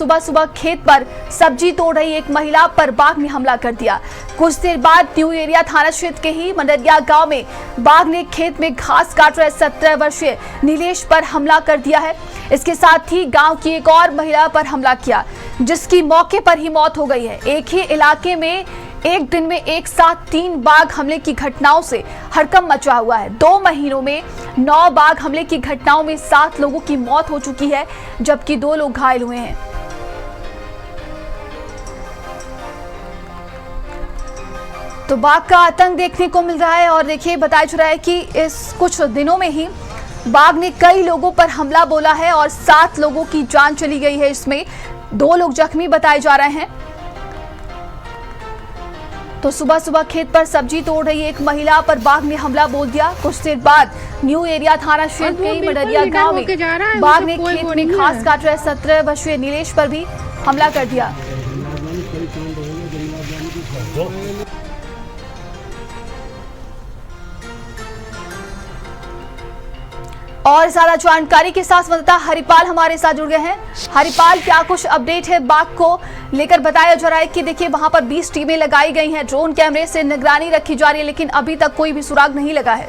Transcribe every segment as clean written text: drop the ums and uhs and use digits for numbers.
सुबह सुबह खेत पर सब्जी तोड़ रही एक महिला पर बाघ ने हमला कर दिया। कुछ देर बाद न्यू एरिया थाना क्षेत्र के ही मंडरिया गांव में बाघ ने खेत में घास काट रहे 17 वर्षीय नीलेश पर हमला कर दिया है। इसके साथ ही गांव की एक और महिला पर हमला किया, जिसकी मौके पर ही मौत हो गई है। एक ही इलाके में एक दिन में एक साथ 3 बाघ हमले की घटनाओं से हड़कंप मचा हुआ है। 2 महीनों में 9 बाघ हमले की घटनाओं में 7 लोगों की मौत हो चुकी है, जबकि 2 लोग घायल हुए हैं। तो बाघ का आतंक देखने को मिल रहा है और देखिए बताया जा रहा है कि इस कुछ दिनों में ही बाघ ने कई लोगों पर हमला बोला है और 7 लोगों की जान चली गई है। इसमें 2 लोग जख्मी बताए जा रहे हैं। तो सुबह सुबह खेत पर सब्जी तोड़ रही एक महिला पर बाघ ने हमला बोल दिया। कुछ देर बाद न्यू एरिया थाना क्षेत्र के मंडरिया गांव में बाघ ने खेत में घास काट रहे 17 वर्षीय नीलेश पर भी हमला कर दिया। और ज्यादा जानकारी के साथ संवाददाता हरिपाल हमारे साथ जुड़ गए हैं। हरिपाल, क्या कुछ अपडेट है बाघ को लेकर? बताया जा रहा है कि देखिए वहां पर 20 टीमें लगाई गई हैं, ड्रोन कैमरे से निगरानी रखी जा रही है, लेकिन अभी तक कोई भी सुराग नहीं लगा है।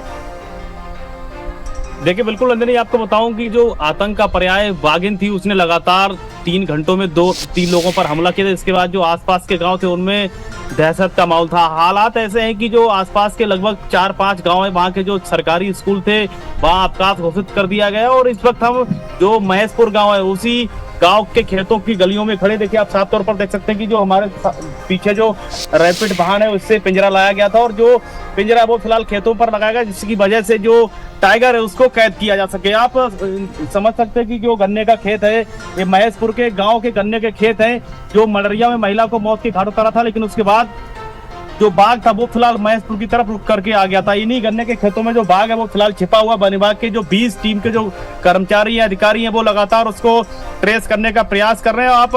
देखिए बिल्कुल अंजनी, आपको बताऊं कि जो आतंक का पर्याय बाघिन थी उसने लगातार 3 घंटों में 2-3 लोगों पर हमला किया। इसके बाद जो आसपास के गांव थे उनमें दहशत का माहौल था। हालात ऐसे हैं कि जो आसपास के लगभग 4-5 गांव है, वहां के जो सरकारी स्कूल थे वहां अवकाश घोषित कर दिया गया। और इस वक्त हम जो महेशपुर गाँव है उसी गांव के खेतों की गलियों में खड़े, देखिए आप साफ तौर पर देख सकते हैं कि जो हमारे पीछे जो रैपिड वाहन है उससे पिंजरा लाया गया था और जो पिंजरा वो फिलहाल खेतों पर लगाया गया, जिसकी वजह से जो टाइगर है उसको कैद किया जा सके। आप समझ सकते हैं कि जो गन्ने का खेत है ये महेशपुर के गांव के गन्ने के खेत हैं, जो मंडरिया में महिला को मौत के घाट उतारा था, लेकिन उसके बाद जो बाघ था वो फिलहाल महेशपुर की तरफ रुक करके आ गया था। इन्हीं गन्ने के खेतों में जो बाघ है वो फिलहाल छिपा हुआ। वन विभाग के जो 20 टीम के जो कर्मचारी हैं, अधिकारी हैं, वो लगातार उसको ट्रेस करने का प्रयास कर रहे हैं। आप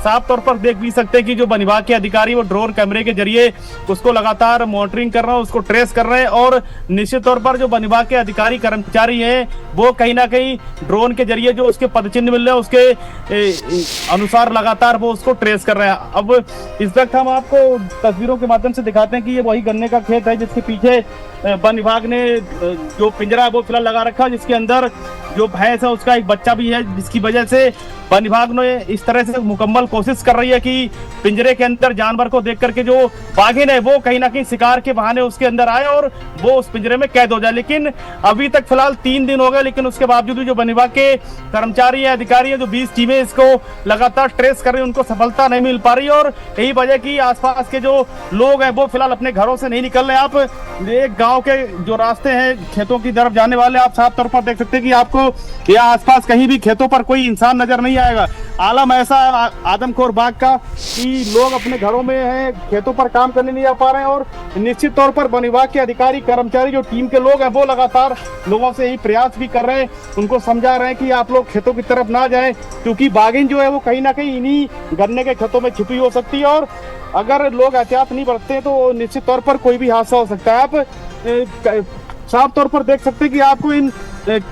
साफ तौर पर देख भी सकते हैं कि जो वन विभाग के अधिकारी वो ड्रोन कैमरे के जरिए उसको लगातार मॉनिटरिंग कर रहे हैं, उसको ट्रेस कर रहे हैं। और निश्चित तौर पर जो वन विभाग के अधिकारी कर्मचारी हैं वो कहीं ना कहीं ड्रोन के जरिए जो उसके पदचिन्ह मिल रहे हैं उसके अनुसार लगातार वो उसको ट्रेस कर रहे हैं। अब इस वक्त हम आपको तस्वीरों के माध्यम से दिखाते हैं कि ये वही गन्ने का खेत है जिसके पीछे वन विभाग ने जो पिंजरा है वो फिलहाल लगा रखा है, जिसके अंदर जो भैंस है उसका एक बच्चा भी है, जिसकी वजह से वन विभाग ने इस तरह से मुकम्मल कोशिश कर रही है कि पिंजरे के अंदर जानवर को देख करके जो बाघिन है वो कहीं ना कहीं शिकार के बहाने उसके अंदर आए और वो उस पिंजरे में कैद हो जाए। लेकिन अभी तक फिलहाल 3 दिन हो गए, लेकिन उसके बावजूद भी जो वन विभाग के कर्मचारी है, अधिकारी है, जो 20 टीमें इसको लगातार ट्रेस कर रही है, उनको सफलता नहीं मिल पा रही। और यही वजह की आसपास के जो लोग हैं वो फिलहाल अपने घरों से नहीं निकल रहे। आप एक गाँव के जो रास्ते हैं खेतों की तरफ जाने वाले, आप साफ तौर पर देख सकते हैं कि आपको यहाँ आसपास कहीं भी खेतों पर कोई इंसान नजर नहीं आएगा। आलम ऐसा आदमखोर बाघ का कि लोग अपने घरों में हैं, खेतों पर काम करने नहीं आ पा रहे हैं। और निश्चित तौर पर वन विभाग के अधिकारी कर्मचारी जो टीम के लोग हैं वो लगातार लोगों से यही प्रयास भी कर रहे हैं, उनको समझा रहे हैं कि आप लोग खेतों की तरफ ना जाएं, क्योंकि बाघिन जो है वो कहीं ना कहीं इन्हीं गन्ने के खेतों में छिपी हो सकती है। और अगर लोग एहतियात नहीं बरतते हैं तो निश्चित तौर पर कोई भी हादसा हो सकता है। आप साफ तौर पर देख सकते हैं कि आपको इन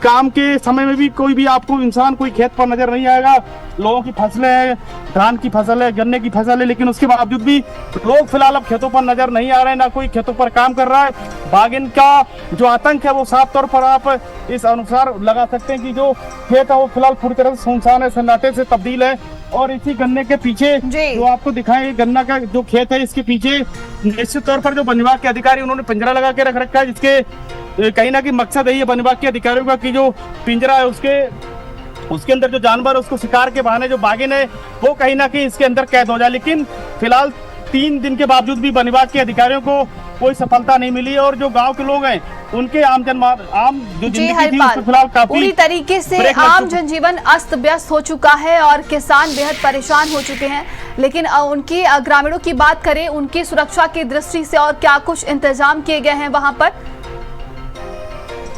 काम के समय में भी कोई भी आपको इंसान कोई खेत पर नजर नहीं आएगा। लोगों की फसलें हैं, धान की फसल है, गन्ने की फसल है, लेकिन उसके बावजूद भी लोग फिलहाल अब खेतों पर नजर नहीं आ रहे हैं, ना कोई खेतों पर काम कर रहा है। बाघिन का जो आतंक है वो साफ तौर पर आप इस अनुसार लगा सकते हैं कि जो खेत है वो फिलहाल पूरी तरह से सुनसान है, सन्नाटे से तब्दील है। और इसी गन्ने के पीछे जो आपको दिखाएं गन्ना का जो खेत है, इसके पीछे निश्चित तौर पर जो वन विभाग के अधिकारी उन्होंने पिंजरा लगा के रख रखा है, जिसके कहीं ना कहीं मकसद है ये वन विभाग के अधिकारियों का कि जो पिंजरा है उसके अंदर जो जानवर है उसको शिकार के बहाने जो बाघिन है वो कहीं ना कहीं इसके अंदर कैद हो जाए। लेकिन फिलहाल 3 दिन के बावजूद भी वन विभाग के अधिकारियों को कोई सफलता नहीं मिली और जो गांव के लोग हैं उनके आम जो जिंदगी थी उसमें फिलहाल काफी पूरी तरीके से आम जनजीवन अस्त व्यस्त हो चुका है और किसान बेहद परेशान हो चुके हैं। लेकिन उनके ग्रामीणों की बात करें, उनकी सुरक्षा की दृष्टि से और क्या कुछ इंतजाम किए गए हैं वहां पर?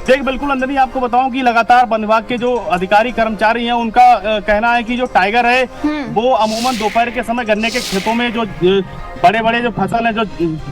देखिए बिल्कुल अंदर ही आपको बताऊं कि लगातार वन विभाग के जो अधिकारी कर्मचारी हैं उनका कहना है कि जो टाइगर है वो अमूमन दोपहर के समय गन्ने के खेतों में जो बड़े बड़े जो फसल है, जो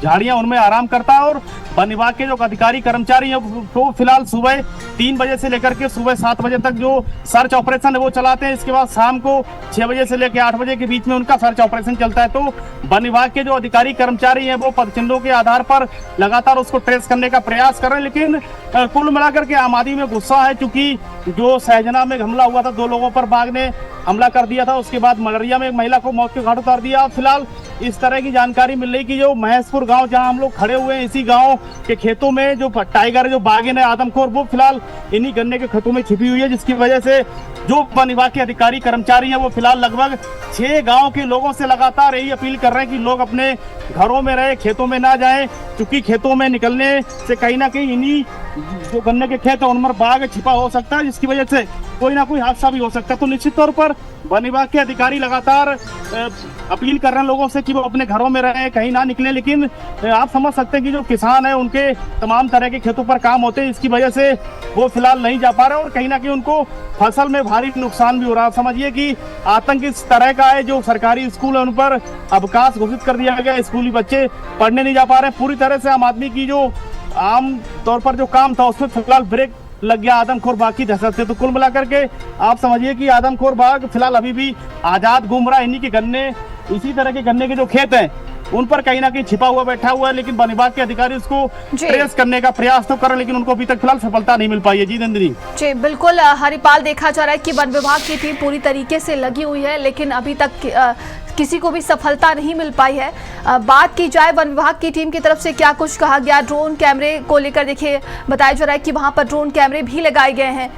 झाड़ियां, उनमें आराम करता है। और वन विभाग के जो अधिकारी कर्मचारी हैं वो फिलहाल सुबह 3 बजे से लेकर के सुबह 7 बजे तक जो सर्च ऑपरेशन है वो चलाते हैं। इसके बाद शाम को 6 बजे से लेकर 8 बजे के बीच में उनका सर्च ऑपरेशन चलता है। तो वन विभाग के जो अधिकारी कर्मचारी हैं वो पदचिन्हों के आधार पर लगातार उसको ट्रेस करने का प्रयास कर रहे हैं। लेकिन कुल मिलाकर के आम आदमी में गुस्सा है, क्योंकि जो सहजना में हमला हुआ था 2 लोगों पर बाघ ने हमला कर दिया था, उसके बाद मलरिया में एक महिला को मौत के घाट उतार दिया। फिलहाल इस तरह की जानकारी मिल रही कि जो महेशपुर गांव जहां हम लोग खड़े हुए हैं, इसी गांव के खेतों में जो टाइगर है, जो बाघिन है आदमखोर, वो फिलहाल इन्हीं गन्ने के खेतों में छिपी हुई है, जिसकी वजह से जो वन विभाग के अधिकारी कर्मचारी हैं वो फिलहाल लगभग 6 गांव के लोगों से लगातार यही अपील कर रहे हैं कि लोग अपने घरों में रहे, खेतों में ना जाएं, क्योंकि खेतों में निकलने से कहीं ना कहीं इन्हीं जो गन्ने के खेत है उनमें बाघ छिपा हो सकता है, जिसकी वजह से कोई ना कोई हादसा भी हो सकता है। तो निश्चित तौर पर वन विभाग के अधिकारी लगातार अपील कर रहे हैं लोगों से कि वो अपने घरों में रहें, कहीं ना निकलें। लेकिन आप समझ सकते हैं कि जो किसान है उनके तमाम तरह के खेतों पर काम होते हैं, इसकी वजह से वो फिलहाल नहीं जा पा रहे और कहीं ना कहीं उनको फसल में भारी नुकसान भी हो रहा है। समझिए कि आतंक इस तरह का है, जो सरकारी स्कूल है उन पर अवकाश घोषित कर दिया गया, स्कूली बच्चे पढ़ने नहीं जा पा रहे। पूरी तरह से आम आदमी की जो आम तौर पर जो काम था उसमें फिलहाल ब्रेक लग गया आदमखोर बाघ की दहशत से। तो कुल मिलाकर के आप समझिए कि आदमखोर बाघ फिलहाल अभी भी आजाद घूम रहा है। इन्हीं के गन्ने, इसी तरह के गन्ने के जो खेत हैं उन पर कहीं ना कहीं छिपा हुआ बैठा हुआ है। लेकिन वन विभाग के अधिकारी उसको ट्रेस करने का प्रयास तो कर रहे हैं, लेकिन उनको अभी तक फिलहाल सफलता नहीं मिल पाई है। जी नंदिनी जी बिल्कुल हरिपाल, देखा जा रहा है कि वन विभाग की टीम पूरी तरीके से लगी हुई है, लेकिन अभी तक किसी को भी सफलता नहीं मिल पाई है। बात की जाए वन विभाग की टीम की तरफ से क्या कुछ कहा गया, ड्रोन कैमरे को लेकर देखिए बताया जा रहा है कि वहां पर ड्रोन कैमरे भी लगाए गए हैं।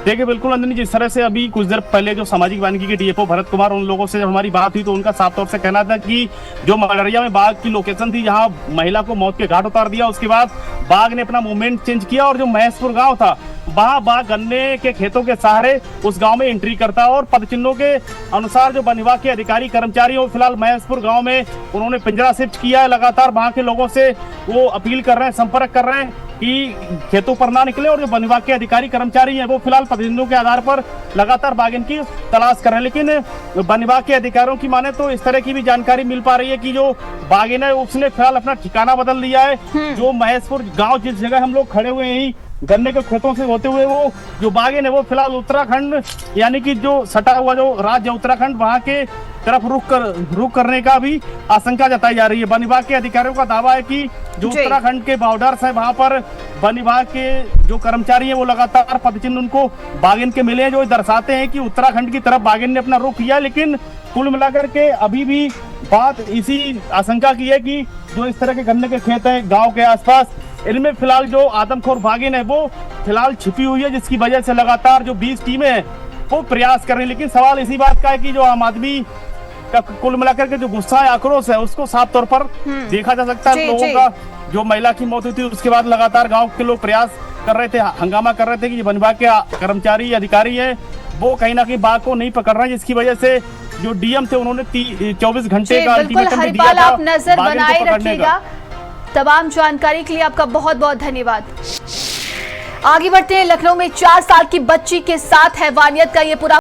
देखिए बिल्कुल नंदिनी, जिस तरह से अभी कुछ देर पहले जो सामाजिक वानिकी के डीएफओ भरत कुमार, उन लोगों से जब हमारी बात हुई तो उनका साफ तौर से कहना था कि जो मलरिया में बाघ की लोकेशन थी जहां महिला को मौत के घाट उतार दिया, उसके बाद बाघ ने अपना मूवमेंट चेंज किया और जो महेशपुर गांव था वहां बाघ गन्ने के खेतों के सहारे उस गांव में एंट्री करता है। और पदचिन्हों के अनुसार जो वन विभाग के अधिकारी कर्मचारी हो फिलहाल महेशपुर गांव में उन्होंने पिंजरा शिफ्ट किया है। लगातार वहां के लोगों से वो अपील कर रहे हैं, संपर्क कर रहे हैं कि खेतों पर ना निकले। और जो वन विभाग के अधिकारी कर्मचारी हैं वो फिलहाल पदचिन्हों के आधार पर लगातार बाघिन की तलाश कर रहे हैं। लेकिन वन विभाग के अधिकारियों की माने तो इस तरह की भी जानकारी मिल पा रही है कि जो बाघिन है उसने फिलहाल अपना ठिकाना बदल लिया है। जो महेशपुर गाँव जिस जगह हम लोग खड़े हुए हैं गन्ने के खेतों से होते हुए वो जो बाघिन है वो फिलहाल उत्तराखंड, यानी कि जो सटा हुआ जो राज्य उत्तराखंड, वहां के तरफ रुख करने का भी आशंका जताई जा रही है। वन विभाग के अधिकारियों का दावा है कि जो उत्तराखंड के बॉर्डर्स है वहां पर वन विभाग के जो कर्मचारी हैं वो लगातार पदचिन्ह उनको बाघिन के मिले हैं, जो दर्शाते हैं कि उत्तराखंड की तरफ बाघिन ने अपना रुख किया। लेकिन कुल मिलाकर के अभी भी बात इसी आशंका की है कि जो इस तरह के गन्ने के खेत हैं गाँव के आसपास, इनमें फिलहाल जो आदमखोर बाघिन है वो फिलहाल छिपी हुई है, जिसकी वजह से लगातार जो 20 टीमें हैं वो प्रयास कर रही है। लेकिन सवाल इसी बात का है कि जो आम आदमी का कुल मिलाकर के जो गुस्सा है, आक्रोश है, उसको साफ तौर पर देखा जा सकता है। लोगों का जो महिला की मौत हुई थी उसके बाद लगातार गांव के लोग प्रयास कर रहे थे, हंगामा कर रहे थे कि वन विभाग के कर्मचारी अधिकारी है वो कहीं ना कहीं बाघ को नहीं पकड़ रहे हैं, जिसकी वजह से जो डीएम थे उन्होंने 24 घंटे का अल्टीमेटम दिया था। आप नजर बनाए रखिएगा। तमाम जानकारी के लिए आपका बहुत बहुत धन्यवाद। आगे बढ़ते हैं, लखनऊ में 4 साल की बच्ची के साथ हैवानियत का ये पूरा